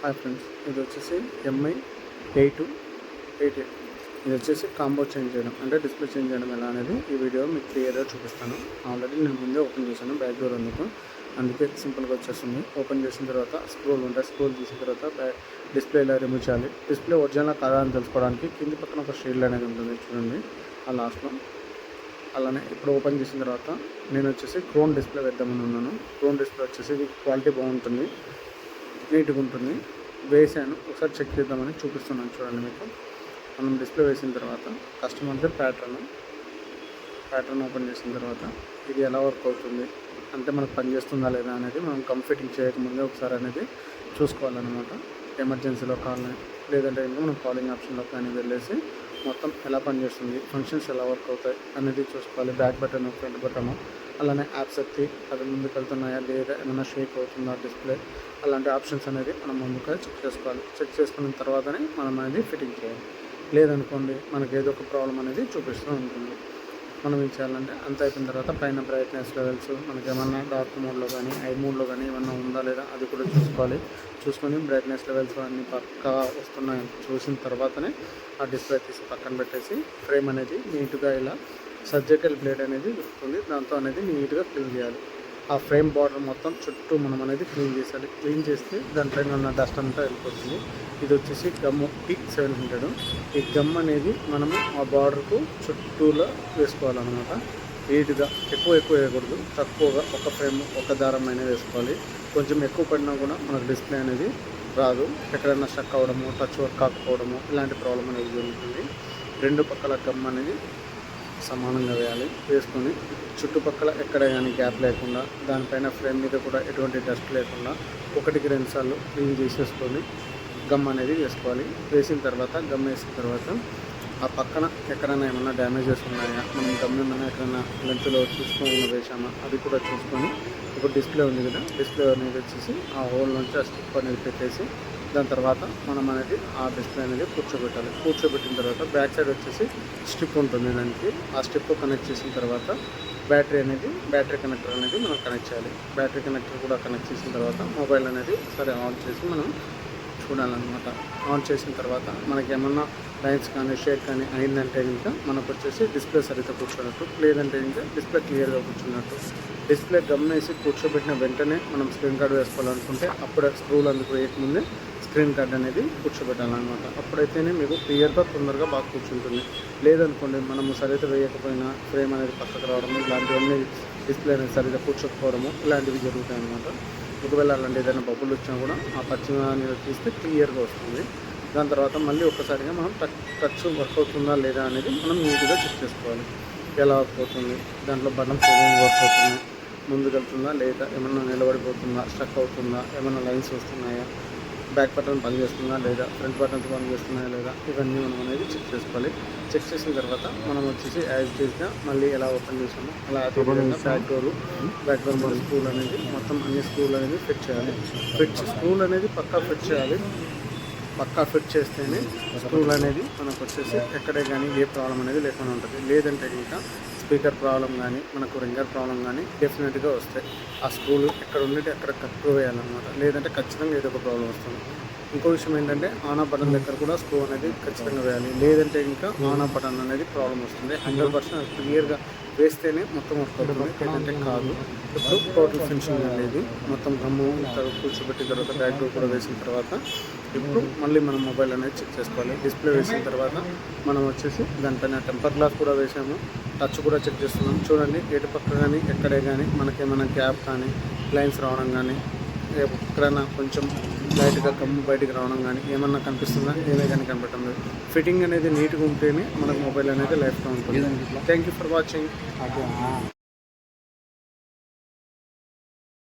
Hi friends, ఇది వచ్చేసి MI 8288. ఇది వచ్చేసి కాంబో చేంజ్ చేయడం అంటే డిస్ప్లే చేంజ్ చేయడం ఎలా అనేది ఈ వీడియో మీకు క్లియర్గా చూపిస్తాను. ఆల్రెడీ నేను ముందే ఓపెన్ చేశాను బ్యాక్ డోర్ అందుకే సింపుల్గా వచ్చేస్తుంది. ఓపెన్ చేసిన తర్వాత స్క్రోల్ ఉంటాయి, స్క్రోల్ చేసిన తర్వాత డిస్ప్లే ఇలా రిమూవ్ చేయాలి. డిస్ప్లే ఒరిజినల్ కాదా అని తెలుసుకోవడానికి కింది పక్కన ఒక షీల్డ్ అనేది ఉంటుంది చూడండి, ఆ లాస్ట్లో. అలానే ఇప్పుడు ఓపెన్ చేసిన తర్వాత నేను వచ్చేసి క్రోన్ డిస్ప్లే వేద్దామని ఉన్నాను. క్రోన్ డిస్ప్లే వచ్చేసి ఇది క్వాలిటీ బాగుంటుంది, నీట్గా ఉంటుంది. వేసాను, ఒకసారి చెక్ చేద్దామని చూపిస్తున్నాను చూడండి మీకు. మనం డిస్ప్లే వేసిన తర్వాత కస్టమర్ది ప్యాటర్న్ ఓపెన్ చేసిన తర్వాత ఇది ఎలా వర్క్ అవుతుంది అంటే మనకు పనిచేస్తుందా లేదా అనేది మనం కంఫిటింగ్ చేయకముందే ఒకసారి అనేది చూసుకోవాలన్నమాట. ఎమర్జెన్సీలో కాల్ లేదంటే ఇంకా మనం కాలింగ్ ఆప్షన్లో కానీ వెళ్ళేసి మొత్తం ఎలా పనిచేస్తుంది, ఫంక్షన్స్ ఎలా వర్క్ అవుతాయి అనేది చూసుకోవాలి. బ్యాక్ బటన్, ఫ్రంట్ బటన్, అలానే యాప్స్ ఎత్తి అది ముందుకు వెళ్తున్నాయా లేదా, ఏమైనా షేక్ అవుతుందా డిస్ప్లే, అలాంటి ఆప్షన్స్ అనేది మనం ముందుగా చెక్ చేసుకోవాలి. చెక్ చేసుకున్న తర్వాతనే మనం అనేది ఫిట్టింగ్ చేయాలి. లేదనుకోండి మనకి ఏదో ఒక ప్రాబ్లం అనేది చూపిస్తూ ఉంటుంది. మనం ఏం చేయాలంటే అంత అయిపోయిన తర్వాత పైన బ్రైట్నెస్ లెవెల్స్ మనకి ఏమన్నా డార్క్ మోడ్లో కానీ ఐ మోడ్లో కానీ ఏమన్నా ఉందా లేదా అది కూడా చూసుకోవాలి. చూసుకొని బ్రైట్నెస్ లెవెల్స్ అన్నీ పక్కా వస్తున్నాయని చూసిన తర్వాతనే ఆ డిస్ప్లే తీసి పక్కన పెట్టేసి ఫ్రేమ్ అనేది నీట్గా ఇలా సర్జికల్ బ్లేడ్ అనేది వస్తుంది, దాంతో అనేది నీట్గా క్లీన్ చేయాలి. ఆ ఫ్రేమ్ బార్డర్ మొత్తం చుట్టూ మనం అనేది క్లీన్ చేయాలి. క్లీన్ చేస్తే దానిపైన ఉన్న డస్ట్ అంతా వెళ్ళిపోతుంది. ఇది వచ్చేసి గమ్ T700. ఈ గమ్ అనేది మనము ఆ బార్డర్కు చుట్టూలో వేసుకోవాలన్నమాట. నీట్గా ఎక్కువ వేయకూడదు, తక్కువగా ఒక ఫ్రేమ్ ఒక దారం అనేది వేసుకోవాలి. కొంచెం ఎక్కువ పడినా కూడా మనకు డిస్ప్లే అనేది రాదు, ఎక్కడైనా స్టక్ అవ్వడము, టచ్ వర్క్ కాకపోవడము, ఇలాంటి ప్రాబ్లం అనేది జరుగుతుంది. రెండు పక్కల గమ్ అనేది సమానంగా వేయాలి. వేసుకొని చుట్టుపక్కల ఎక్కడ కానీ గ్యాప్ లేకుండా, దానిపైన ఫ్రేమ్ మీద కూడా ఎటువంటి డస్ట్ లేకుండా 1-2 సార్లు క్లీన్ చేసేసుకొని గమ్ అనేది వేసుకోవాలి. వేసిన తర్వాత గమ్ వేసిన తర్వాత ఆ పక్కన ఎక్కడైనా ఏమన్నా డ్యామేజెస్ ఉన్నాయా, మనం గమ్ ఏమైనా ఎక్కడైనా లెంత్లో చూసుకొని వేసామా అది కూడా చూసుకొని, ఇప్పుడు డిస్ప్లే ఉంది కదా, డిస్ప్లే అనేది వచ్చేసి ఆ హోల్ నుంచి ఆ స్టిప్ అనేది పెట్టేసి దాని తర్వాత మనం అనేది ఆ డిస్ప్లే అనేది కూర్చోబెట్టాలి. కూర్చోబెట్టిన తర్వాత బ్యాక్ సైడ్ వచ్చేసి స్టిప్ ఉంటుంది దానికి. ఆ స్టిప్ కనెక్ట్ చేసిన తర్వాత బ్యాటరీ కనెక్టర్ అనేది మనం కనెక్ట్ చేయాలి. బ్యాటరీ కనెక్టర్ కూడా కనెక్ట్ చేసిన తర్వాత మొబైల్ అనేది సరే ఆన్ చేసి మనం చూడాలన్నమాట. ఆన్ చేసిన తర్వాత మనకి ఏమన్నా లైన్స్ కానీ షేక్ కానీ అయిందంటే ఇంకా మనకు వచ్చేసి డిస్ప్లే సరిగ్గా కూర్చున్నట్టు, లేదంటే ఇంకా డిస్ప్లే క్లియర్గా కూర్చున్నట్టు. డిస్ప్లే గమనించి కూర్చోబెట్టిన వెంటనే మనం స్క్రీన్ కార్డు వేసుకోవాలనుకుంటే అప్పుడే స్క్రూలు అందుకు వేయకముందే స్క్రీన్ కార్డ్ అనేది కూర్చోబెట్టాలన్నమాట. అప్పుడైతేనే మీకు క్లియర్గా తొందరగా బాగా కూర్చుంటుంది. లేదనుకోండి మనము సరిగ్గా వేయకపోయినా ఫ్రేమ్ అనేది పక్కకు రావడము, ఇలాంటివన్నీ డిస్ప్లే అనేది సరిగ్గా కూర్చోకపోవడము ఇలాంటివి జరుగుతాయి అన్నమాట. ఒకవేళ అలాంటి ఏదైనా బబుల్ వచ్చినా కూడా ఆ పచ్చిన అనేది తీస్తే క్లియర్గా వస్తుంది. దాని తర్వాత మళ్ళీ ఒక్కసారిగా మనం టచ్ వర్క్ అవుతుందా లేదా అనేది మనం నీట్గా చెక్ చేసుకోవాలి. ఎలా వర్క్ అవుతుంది, దాంట్లో బటన్స్ ఏదైనా వర్క్ అవుతుంది, ముందుకెళ్తుందా లేదా, ఏమన్నా నిలబడిపోతుందా, స్టక్ అవుతుందా, ఏమైనా లైన్స్ వస్తున్నాయా, బ్యాక్ బటన్ పనిచేస్తుందా లేదా, ఫ్రంట్ బటన్స్ పనిచేస్తున్నాయా లేదా, ఇవన్నీ మనం అనేది చెక్ చేసుకోవాలి. చెక్ చేసిన తర్వాత మనం వచ్చేసి యాజ్ చేసినా మళ్ళీ ఎలా ఓపెన్ చేసామో అలా అదే విధంగా బ్యాక్ డోర్ మన స్క్రూలు అనేది మొత్తం అన్ని స్క్రూలు అనేది ఫిట్ చేయాలి. స్క్రూలు అనేది పక్కా ఫిట్ చేయాలి. పక్కా ఫిట్ చేస్తేనే స్క్రూలు అనేది మనకు వచ్చేసి ఎక్కడే కానీ ఏ ప్రాబ్లం అనేది లేకుండా ఉంటుంది. లేదంటే ఇంకా స్పీకర్ ప్రాబ్లం కానీ మనకు రింగర్ ప్రాబ్లం కానీ డెఫినెట్గా వస్తాయి. ఆ స్క్రూలు ఎక్కడ ఉండేది అక్కడ కట్ వేయాలన్నమాట, లేదంటే ఖచ్చితంగా ఏదో ఒక ప్రాబ్లం వస్తుంది. ఇంకో విషయం ఏంటంటే ఆన్ ఆఫ్ బటన్ దగ్గర కూడా స్క్రూ అనేది ఖచ్చితంగా వేయాలి, లేదంటే ఇంకా ఆన్ ఆఫ్ బటన్ అనేది ప్రాబ్లం వస్తుంది. 100% క్లియర్గా వేస్తేనే మొత్తం వర్క్ అవుతుంది, లేదంటే కాదు. ఇప్పుడు టోటల్ ఫినిషింగ్ అనేది మొత్తం గమ్ము కూర్చోబెట్టిన తర్వాత బ్యాక్ డోర్ కూడా వేసిన తర్వాత ఇప్పుడు మళ్ళీ మనం మొబైల్ అనేది చెక్ చేసుకోవాలి. డిస్ప్లే వేసిన తర్వాత మనం వచ్చేసి దానిపైన టెంపర్ గ్లాస్ కూడా వేసాము, టచ్ కూడా చెక్ చేస్తున్నాం. చూడండి ఎటు పక్క కానీ ఎక్కడే కానీ మనకేమైనా గ్యాప్ కానీ లైన్స్ రావడం కానీ, ఎక్కడైనా కొంచెం లైట్గా గమ్ము బయటికి రావడం కానీ ఏమన్నా కనిపిస్తుందా, ఏమే కానీ కనపడటం లేదు. ఫిట్టింగ్ అనేది నీట్గా ఉంటేనే మనకు మొబైల్ అనేది లైఫ్లో ఉంటుంది. Thank you for watching.